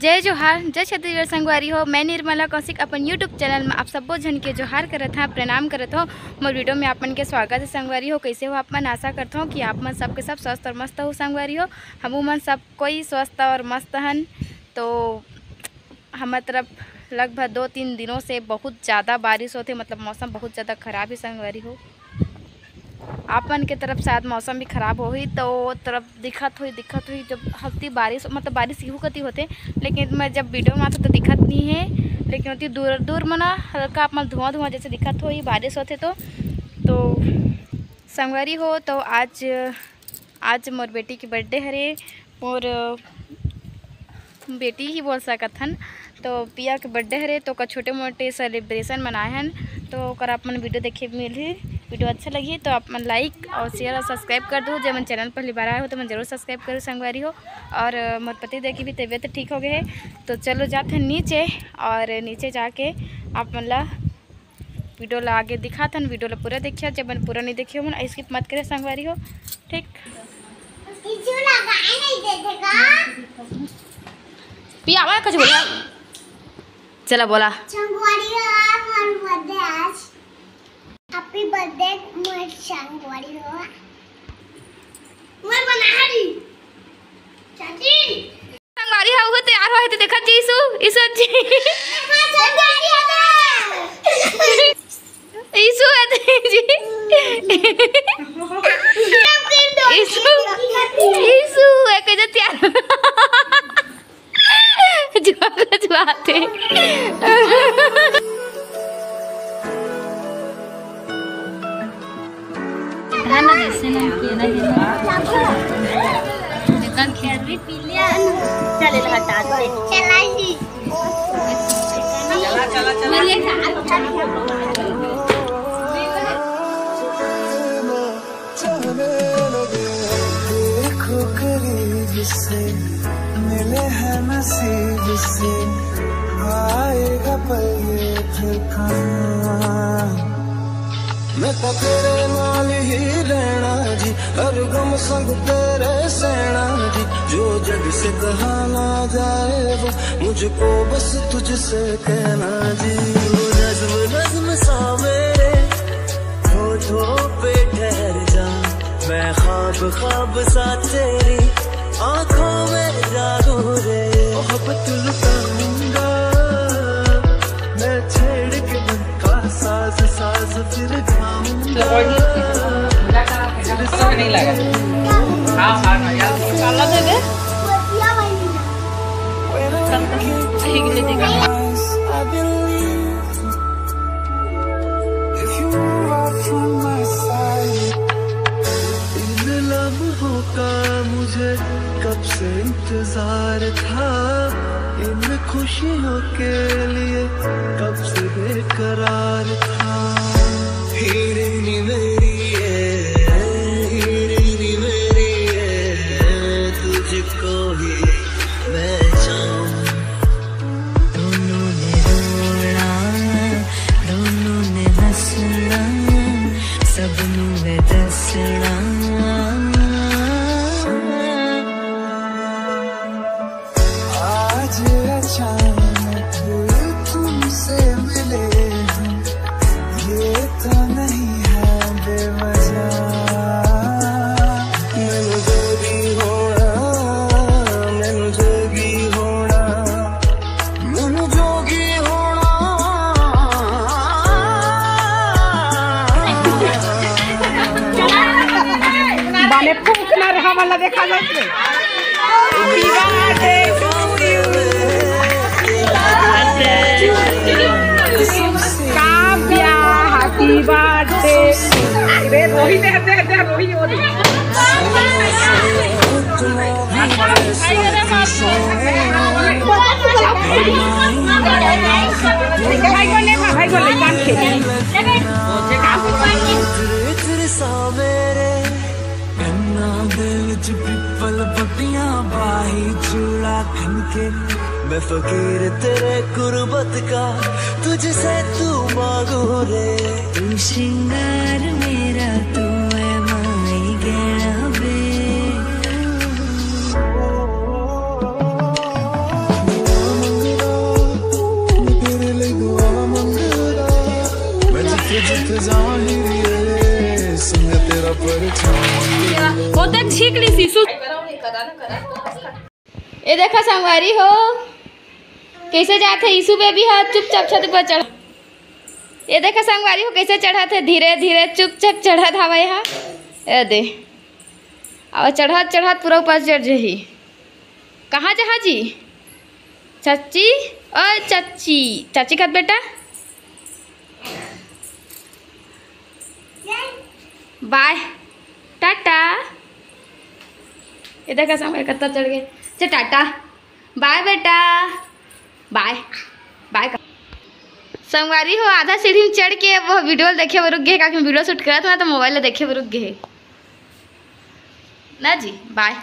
जय जोहार, जय छत्तीसगढ़ संगवारी हो। मैं निर्मला कौशिक अपन यूट्यूब चैनल में आप सबो जन के जोहार करत हाँ, प्रणाम करत हो। मोर वीडियो में आपन के स्वागत है संगवारी हो। कैसे हो आप मन? आशा करता हूँ कि आप मन सबके सब स्वस्थ और मस्त हो संगवारी हो। हम मन सब कोई स्वस्थ और मस्त हन। तो हमारे तरफ लगभग 2-3 दिनों से बहुत ज़्यादा बारिश होती, मतलब मौसम बहुत ज़्यादा ख़राब ही संगवारी हो। आपन के तरफ शायद मौसम भी ख़राब हो ही तो तरफ दिखत हुई जब हल्की बारिश, मतलब बारिश यूँ कती होते, लेकिन मैं जब वीडियो में आता तो दिखत नहीं है। लेकिन होती दूर दूर में ना हल्का अपना धुआं जैसे दिखत हो ही बारिश होते तो संगवारी हो। तो आज मोर बेटी की बर्थडे हरे, और बेटी ही बोल सकत हन। तो पिया के बर्थडे हरे तो का छोटे मोटे सेलिब्रेशन मनाए हन। तो कर आप मन वीडियो देखे मिली, वीडियो अच्छा लगी तो आप मन लाइक और शेयर और सब्सक्राइब कर दो। जब मन चैनल पहली बार आए हो तो मैं जरूर सब्सक्राइब करूँ संगवारी हो। और मोर पति देखी भी तबीयत ठीक हो गए है, तो चलो जाते हैं नीचे, और नीचे जाके आप मन ला वीडियो ला आगे दिखाते हैं। वीडियो ला पूरा देखिए, जब मन पूरा नहीं देखिए मन स्किप मत करे संगवारी हो, ठीक। पिया आवा कुछ बोला, चला बोला। हैप्पी बर्थडे मोर संगवारी हो। मोर बनाहरी चाची संगवारी हो तैयार हो है देखा जी ईसु जी संगवारी ईसु है जी ईसु है कैसे तैयार जुआते ना ऐसे ना किए ना दुकान खेल भी पी लिया चले हटा दे चलाई चला मेरे देखो करीब से मिले हैं नसीब से आएगा पल ये फिर कहाँ। मैं तो तेरे नाल ही रहना जी, हर गम संग तेरे सहना जी। जो जग से कहा ना जाए वो मुझको बस तुझसे कहना जी। वो नज़्म सा मेरे होठों पे ठहर जा, मैं ख्वाब सा तेरी आँखों में जागू रे। मोहब्बत लुटाऊंगा मैं छेड़ के मन का साज साज फिर गाऊंगा। नहीं लगा हाँ यार काला दे दे मुझे कब से इंतजार था, इन खुशियों के लिए कब से बेकरार था। हीरे मेरी तुझको ही मैं चाहूं। दोनों ने रोना दोनों ने हंसना सबनू है दसना। आज अचानक तुमसे मिले हम, ये तो नहीं है बेवजह। मैनू जोगी होना मैनू जोगी होना मैनू जोगी होना। बाले फूकना रहा वाला देखा जाए काव्या हैप्पी बर्थडे रे रोही दे रोही हो दे भाई को ले कान खेली पिपल पट्टियां बाही चूड़ा खनके। मैं फकीर तेरे गुर्बत का तुझसे तू मांगू रे। तू श्रृंगार मेरा तू है माई गहना बे। छीक ली शीशु। ये देखा संगवारी हो कैसे जाते यीशु बेबी हा चुपचाप छत पर चढ़। ये देखा संगवारी हो कैसे चढ़ा थे धीरे धीरे चुपचाप चढ़त हवा यहाँ। ए दे अब चढ़त चढ़त पूरा ऊपर चढ़ जही। कहाँ जहा जी चाची ओ चाची चाची का बेटा बाय टाटा। ये देखा संगवारी कत्ता चढ़ गए। चल टाटा बाय बेटा बाय बाय। संगवारी हो आधा सीढ़ी में चढ़ के वो वीडियो देखे वो रुक गए क्योंकि वीडियो शूट करा था तो मोबाइल में देखे वो रुक गए ना जी। बाय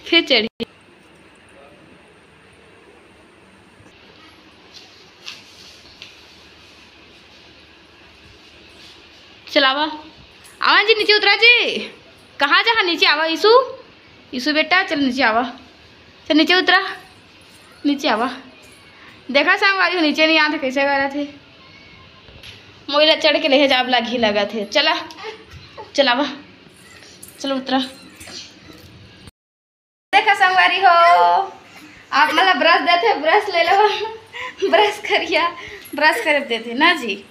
फिर चढ़ी। चलावा आवा जी नीचे उतरा जी। कहाँ जहाँ नीचे आवा यीशु यीशु बेटा चल नीचे आवा। चल नीचे उतरा नीचे आवा। देखा संगवारी हो नीचे नहीं आते कैसे करा थे मोइला चढ़ के ले जाबला घी लगा थे। चला चलावा चलो उतरा। देखा संगवारी हो आप मतलब ब्रश देते ब्रश ले लो ब्रश करिया ब्रश कर देते ना जी।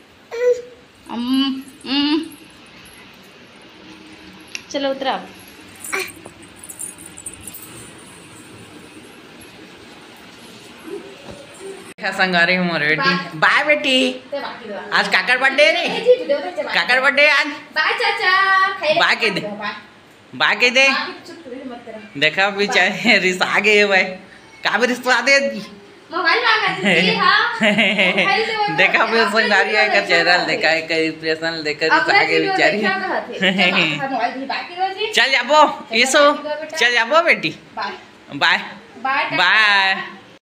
चलो उतरा। संगारी हूँ बेटी। बाय बेटी आज काकर बर्थडे रे काकर बर्थडे आज। बाय चाचा बाय के दे बाय के दे। देखा बेचारे रिस आ गए भाई का भी रिश्ता दे मोबाइल मांगा थी हां। देखा भी संगारी है का चेहरा देखा है का एक्सप्रेशन देखकर रिस आ गए बेचारी। चल जाबो यीशु चल जाबो बेटी। Bye bye bye.